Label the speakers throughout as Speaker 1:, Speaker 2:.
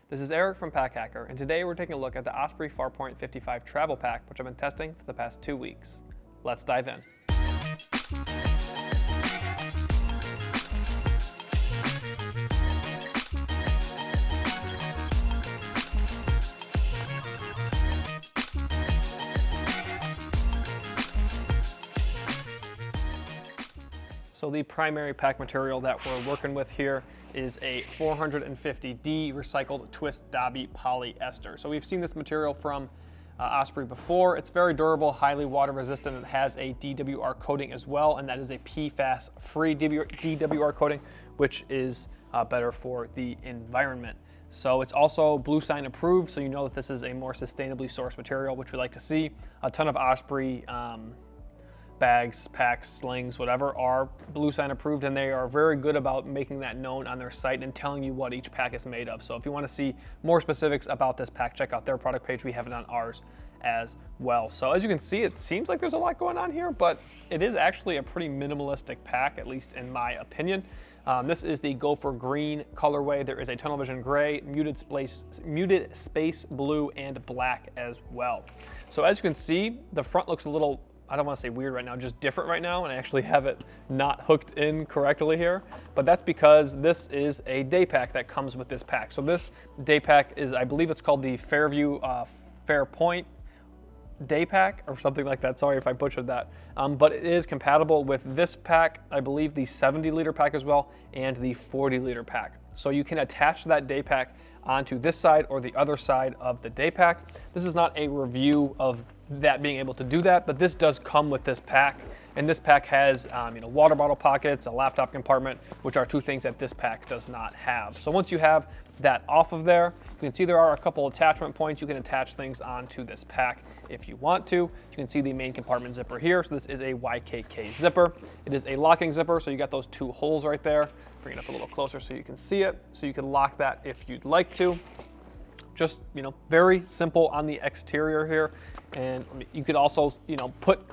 Speaker 1: This is Eric from Pack Hacker, and today we're taking a look at the Osprey Farpoint 55 travel pack, which I've been testing for the past 2 weeks. Let's dive in. So the primary pack material that we're working with here is a 450D recycled twist Dobby polyester. So we've seen this material from Osprey before. It's very durable, highly water resistant, and has a DWR coating as well, and that is a PFAS-free DWR coating, which is better for the environment. So it's also Blue Sign approved, so you know that this is a more sustainably sourced material, which we like to see. A ton of Osprey bags, packs, slings, whatever are Blue Sign approved, and they are very good about making that known on their site and telling you what each pack is made of. So if you want to see more specifics about this pack, check out their product page. We have it on ours as well. So as you can see, it seems like there's a lot going on here, but it is actually a pretty minimalistic pack, at least in my opinion. This is the Gopher Green colorway. There is a tunnel vision gray, muted space blue, and black as well. So as you can see, the front looks a little, I don't want to say weird right now, just different right now, and I actually have it not hooked in correctly here, but that's because this is a day pack that comes with this pack. So this day pack is, I believe it's called the Farpoint day pack or something like that. Sorry if I butchered that, but it is compatible with this pack, I believe the 70-liter pack as well, and the 40-liter pack. So you can attach that day pack onto this side or the other side of the day pack. This is not a review of that being able to do that, but this does come with this pack, and this pack has water bottle pockets, a laptop compartment, which are two things that this pack does not have. So once you have that off of there, you can see there are a couple attachment points. You can attach things onto this pack if you want to. You can see the main compartment zipper here. So this is a YKK zipper. It is a locking zipper, so you got those two holes right there. Bring it up a little closer so you can see it. So you can lock that if you'd like to. Just, very simple on the exterior here. And you could also, put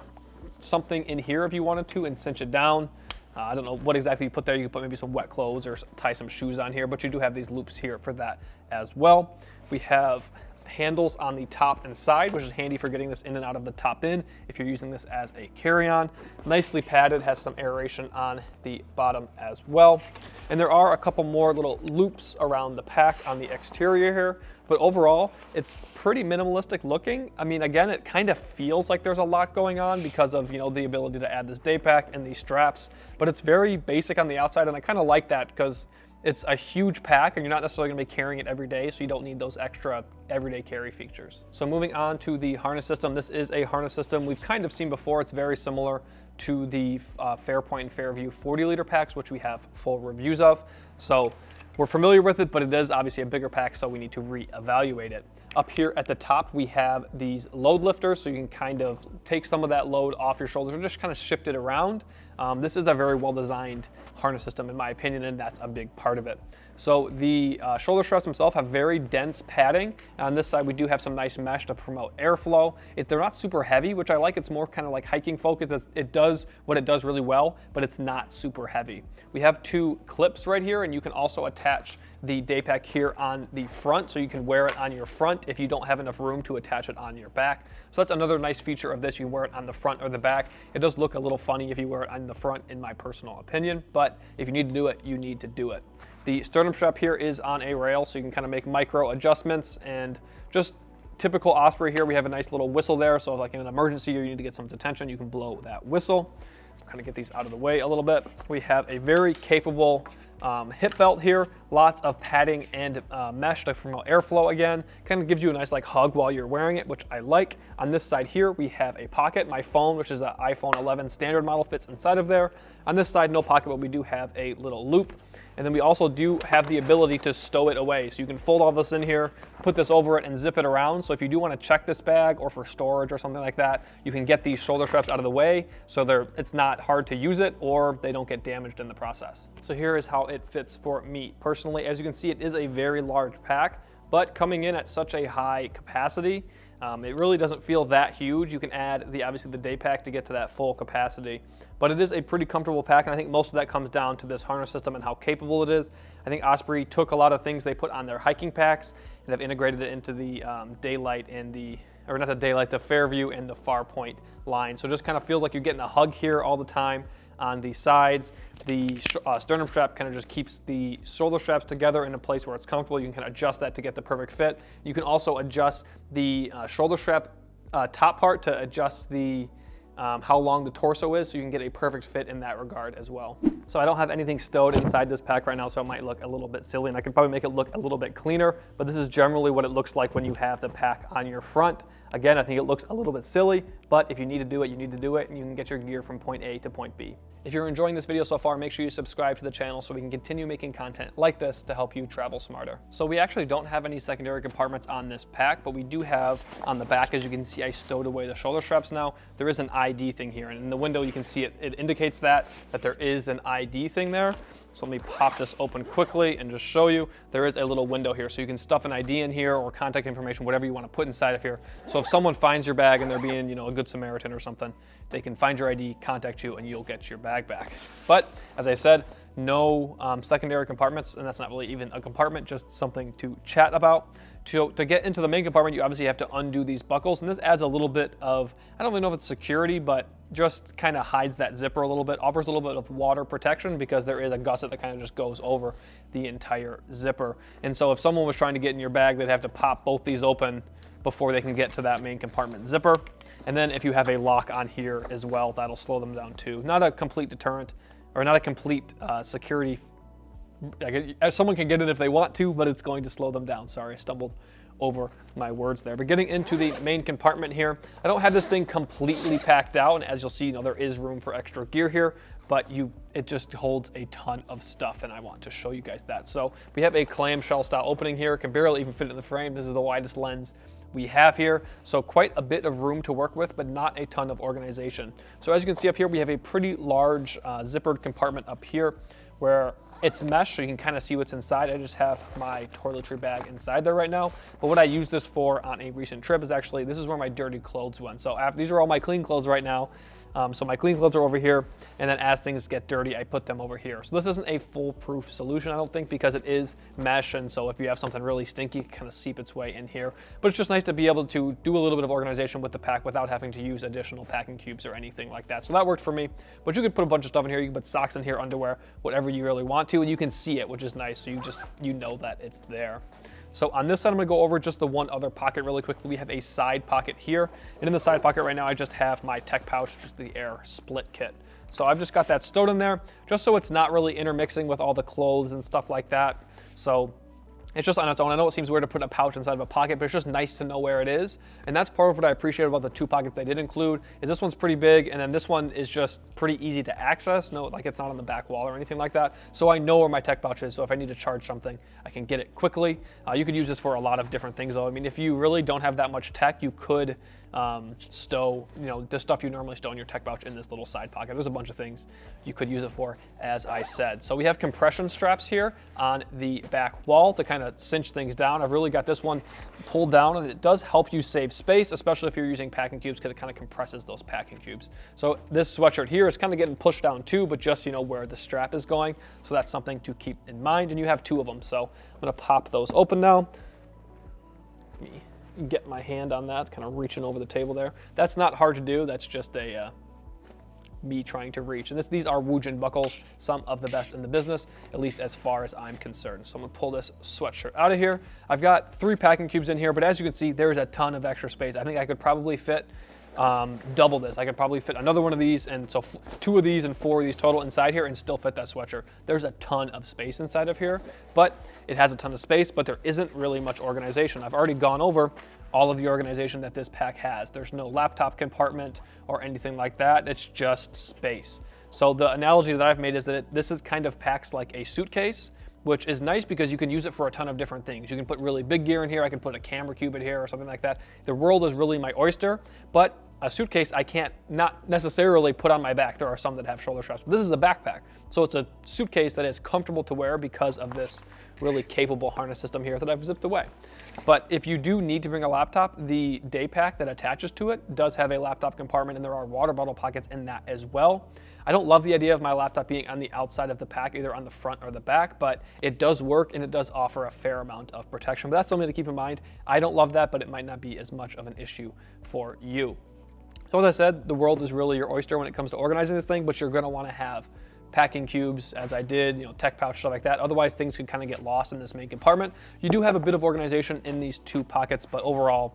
Speaker 1: something in here if you wanted to and cinch it down. I don't know what exactly you put there. You could put maybe some wet clothes or tie some shoes on here, but you do have these loops here for that as well. We have handles on the top and side, which is handy for getting this in and out of the top bin if you're using this as a carry-on. Nicely padded, has some aeration on the bottom as well. And there are a couple more little loops around the pack on the exterior here, but overall it's pretty minimalistic looking. I mean, again, it kind of feels like there's a lot going on because of the ability to add this day pack and these straps, but it's very basic on the outside, and I kind of like that because it's a huge pack and you're not necessarily going to be carrying it every day, so you don't need those extra everyday carry features. So moving on to the harness system, this is a harness system we've kind of seen before. It's very similar to the Farpoint and Fairview 40-liter packs, which we have full reviews of. So we're familiar with it, but it is obviously a bigger pack, so we need to reevaluate it. Up here at the top, we have these load lifters, so you can kind of take some of that load off your shoulders or just kind of shift it around. This is a very well-designed harness system, in my opinion, and that's a big part of it. So the shoulder straps themselves have very dense padding. On this side, we do have some nice mesh to promote airflow. They're not super heavy, which I like. It's more kind of like hiking focused. It does what it does really well, but it's not super heavy. We have two clips right here, and you can also attach the day pack here on the front, so you can wear it on your front if you don't have enough room to attach it on your back. So that's another nice feature of this. You can wear it on the front or the back. It does look a little funny if you wear it on the front, in my personal opinion, but if you need to do it, you need to do it. The sternum strap here is on a rail, so you can kind of make micro adjustments, and just typical Osprey here, we have a nice little whistle there, so if like in an emergency or you need to get some attention, you can blow that whistle. Kind of get these out of the way a little bit. We have a very capable hip belt here, lots of padding and mesh to promote airflow again. Kind of gives you a nice hug while you're wearing it, which I like. On this side here, we have a pocket. My phone, which is an iPhone 11 standard model, fits inside of there. On this side, no pocket, but we do have a little loop. And then we also do have the ability to stow it away. So you can fold all this in here, put this over it, and zip it around. So if you do want to check this bag or for storage or something like that, you can get these shoulder straps out of the way so it's not hard to use it or they don't get damaged in the process. So here is how it fits for me personally. As you can see, it is a very large pack, but coming in at such a high capacity, it really doesn't feel that huge. You can add obviously the day pack to get to that full capacity, But it is a pretty comfortable pack, and I think most of that comes down to this harness system and how capable it is. I think Osprey took a lot of things they put on their hiking packs and have integrated it into the Daylight and the, or not the Daylight, the Fairview and the Farpoint line. So it just kind of feels like you're getting a hug here all the time. On the sides, the sternum strap kind of just keeps the shoulder straps together in a place where it's comfortable. You can kind of adjust that to get the perfect fit. You can also adjust the shoulder strap top part to adjust the how long the torso is, so you can get a perfect fit in that regard as well. So I don't have anything stowed inside this pack right now, so it might look a little bit silly, and I could probably make it look a little bit cleaner, but this is generally what it looks like when you have the pack on your front. Again, I think it looks a little bit silly, but if you need to do it, you need to do it, and you can get your gear from point A to point B. If you're enjoying this video so far, make sure you subscribe to the channel so we can continue making content like this to help you travel smarter. So we actually don't have any secondary compartments on this pack, but we do have on the back, as you can see, I stowed away the shoulder straps now. There is an ID thing here, and in the window you can see it indicates that there is an ID thing there. So let me pop this open quickly and just show you. There is a little window here, so you can stuff an ID in here or contact information, whatever you want to put inside of here. So if someone finds your bag and they're being, you know, a good Samaritan or something, they can find your ID, contact you, and you'll get your bag back. But as I said, no secondary compartments, and that's not really even a compartment, just something to chat about. To get into the main compartment, you obviously have to undo these buckles, and this adds a little bit of, I don't really know if it's security, but just kind of hides that zipper a little bit, offers a little bit of water protection because there is a gusset that kind of just goes over the entire zipper. And so if someone was trying to get in your bag, they'd have to pop both these open before they can get to that main compartment zipper. And then if you have a lock on here as well, that'll slow them down too. Not a complete deterrent, or not a complete security. Someone can get in if they want to, but it's going to slow them down. Sorry, I stumbled over my words there. But getting into the main compartment here, I don't have this thing completely packed out, and as you'll see, you know, there is room for extra gear here, but it just holds a ton of stuff, and I want to show you guys that. So we have a clamshell style opening here, can barely even fit in the frame. This is the widest lens we have here, so quite a bit of room to work with, but not a ton of organization. So as you can see up here, we have a pretty large zippered compartment up here where it's mesh, so you can kind of see what's inside. I just have my toiletry bag inside there right now. But what I use this for on a recent trip is actually, this is where my dirty clothes went. So these are all my clean clothes right now. So my clean clothes are over here, and then as things get dirty, I put them over here. So this isn't a foolproof solution, I don't think, because it is mesh, and so if you have something really stinky, it can kind of seep its way in here. But it's just nice to be able to do a little bit of organization with the pack without having to use additional packing cubes or anything like that. So that worked for me. But you could put a bunch of stuff in here. You can put socks in here, underwear, whatever you really want to, and you can see it, which is nice. So you know that it's there. So on this side, I'm gonna go over just the one other pocket really quickly. We have a side pocket here. And in the side pocket right now, I just have my tech pouch, which is the air split kit. So I've just got that stowed in there, just so it's not really intermixing with all the clothes and stuff like that. So it's just on its own. I know it seems weird to put a pouch inside of a pocket, but it's just nice to know where it is. And that's part of what I appreciate about the two pockets I did include, is this one's pretty big, and then this one is just pretty easy to access. No, like it's not on the back wall or anything like that. So I know where my tech pouch is, so if I need to charge something, I can get it quickly. You could use this for a lot of different things though. I mean, if you really don't have that much tech, you could stow, you know, the stuff you normally stow in your tech pouch in this little side pocket. There's a bunch of things you could use it for, as I said. So we have compression straps here on the back wall to kind of cinch things down. I've really got this one pulled down, and it does help you save space, especially if you're using packing cubes, because it kind of compresses those packing cubes. So this sweatshirt here is kind of getting pushed down too, but just, you know, where the strap is going. So that's something to keep in mind, and you have two of them. So I'm gonna pop those open now. Let me get my hand on that, kind of reaching over the table there. That's not hard to do. That's just me trying to reach. And these are Woojin buckles, some of the best in the business, at least as far as I'm concerned. So I'm gonna pull this sweatshirt out of here. I've got 3 packing cubes in here, but as you can see, there's a ton of extra space. I think I could probably fit double this. I could probably fit another one of these, and so 2 of these and 4 of these total inside here and still fit that sweatshirt. There's a ton of space inside of here, but it has a ton of space, but there isn't really much organization. I've already gone over all of the organization that this pack has. There's no laptop compartment or anything like that. It's just space. So the analogy that I've made is that this is kind of packs like a suitcase, which is nice because you can use it for a ton of different things. You can put really big gear in here. I can put a camera cube in here or something like that. The world is really my oyster, but a suitcase I can't not necessarily put on my back. There are some that have shoulder straps, but this is a backpack. So it's a suitcase that is comfortable to wear because of this really capable harness system here that I've zipped away. But if you do need to bring a laptop, the daypack that attaches to it does have a laptop compartment, and there are water bottle pockets in that as well. I don't love the idea of my laptop being on the outside of the pack, either on the front or the back, but it does work and it does offer a fair amount of protection. But that's something to keep in mind. I don't love that, but it might not be as much of an issue for you. So as I said, the world is really your oyster when it comes to organizing this thing, but you're gonna wanna have packing cubes, as I did, tech pouch, stuff like that. Otherwise, things could kind of get lost in this main compartment. You do have a bit of organization in these two pockets, but overall,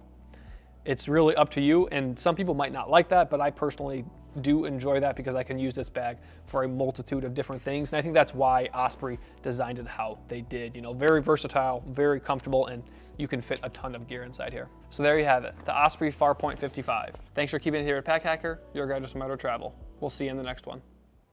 Speaker 1: it's really up to you. And some people might not like that, but I personally do enjoy that because I can use this bag for a multitude of different things. And I think that's why Osprey designed it how they did. Very versatile, very comfortable, and you can fit a ton of gear inside here. So there you have it, the Osprey Farpoint 55. Thanks for keeping it here at Pack Hacker, your guide to smarter travel. We'll see you in the next one.